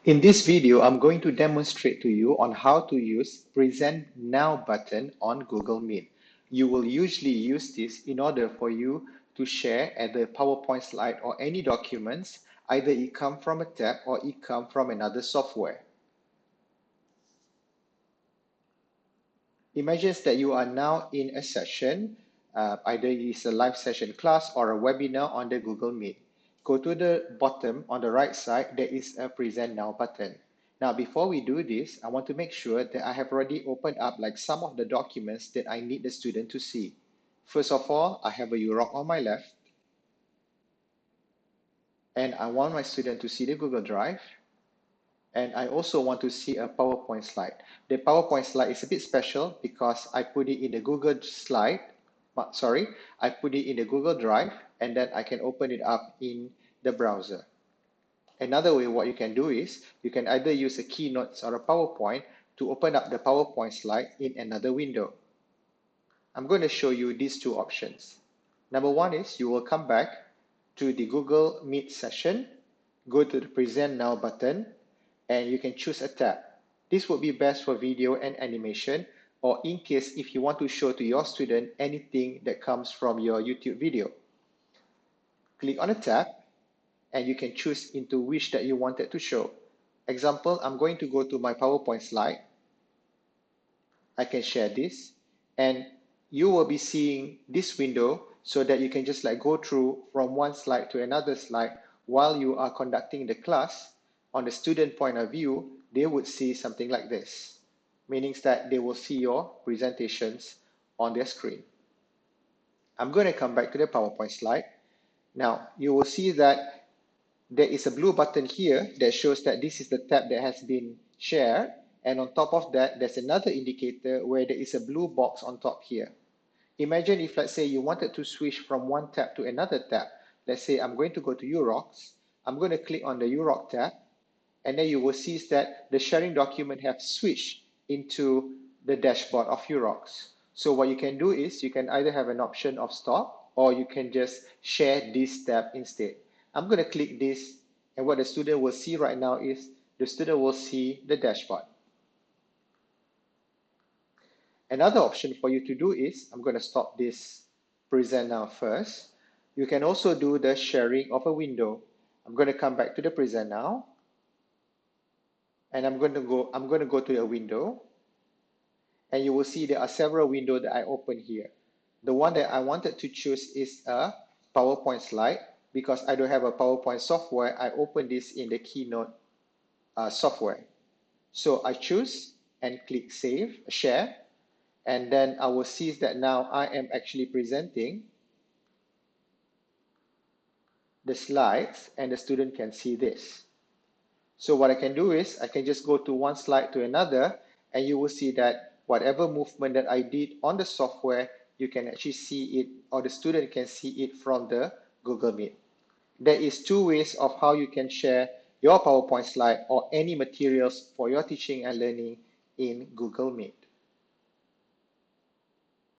In this video, I'm going to demonstrate to you on how to use Present Now button on Google Meet. You will usually use this in order for you to share either PowerPoint slide or any documents, either it come from a tab or it come from another software. Imagine that you are now in a session, either it's a live session class or a webinar on the Google Meet. Go to the bottom on the right side, there is a Present Now button. Now, before we do this, I want to make sure that I have already opened up like some of the documents that I need the student to see. First of all, I have a UROC on my left, and I want my student to see the Google Drive. And I also want to see a PowerPoint slide. The PowerPoint slide is a bit special because I put it in the Google slide, I put it in the Google Drive, and then I can open it up in the browser. Another way what you can do is, you can either use a Keynote or a PowerPoint to open up the PowerPoint slide in another window. I'm going to show you these two options. Number one is, you will come back to the Google Meet session, go to the Present Now button, and you can choose a tab. This would be best for video and animation, or in case if you want to show to your student anything that comes from your YouTube video. Click on a tab, and you can choose into which that you wanted to show. Example, I'm going to go to my PowerPoint slide. I can share this, and you will be seeing this window so that you can just like go through from one slide to another slide while you are conducting the class. On the student point of view, they would see something like this, meaning that they will see your presentations on their screen. I'm going to come back to the PowerPoint slide. Now, you will see that there is a blue button here that shows that this is the tab that has been shared. And on top of that, there's another indicator where there is a blue box on top here. Imagine if, let's say, you wanted to switch from one tab to another tab. Let's say I'm going to go to UROCs. I'm going to click on the UROC tab, and then you will see that the sharing document has switched into the dashboard of UROCs. So what you can do is, you can either have an option of stop, or you can just share this tab instead. I'm going to click this, and what the student will see right now is, the student will see the dashboard. Another option for you to do is, I'm going to stop this Present Now first. You can also do the sharing of a window. I'm going to come back to the Present Now, and I'm going to go to a window, and you will see there are several windows that I open here. The one that I wanted to choose is a PowerPoint slide. Because I don't have a PowerPoint software, I open this in the Keynote software. So I choose and click Save, Share, and then I will see that now I am actually presenting the slides, and the student can see this. So what I can do is, I can just go to one slide to another, and you will see that whatever movement that I did on the software, you can actually see it, or the student can see it from the Google Meet. There is two ways of how you can share your PowerPoint slide or any materials for your teaching and learning in Google Meet.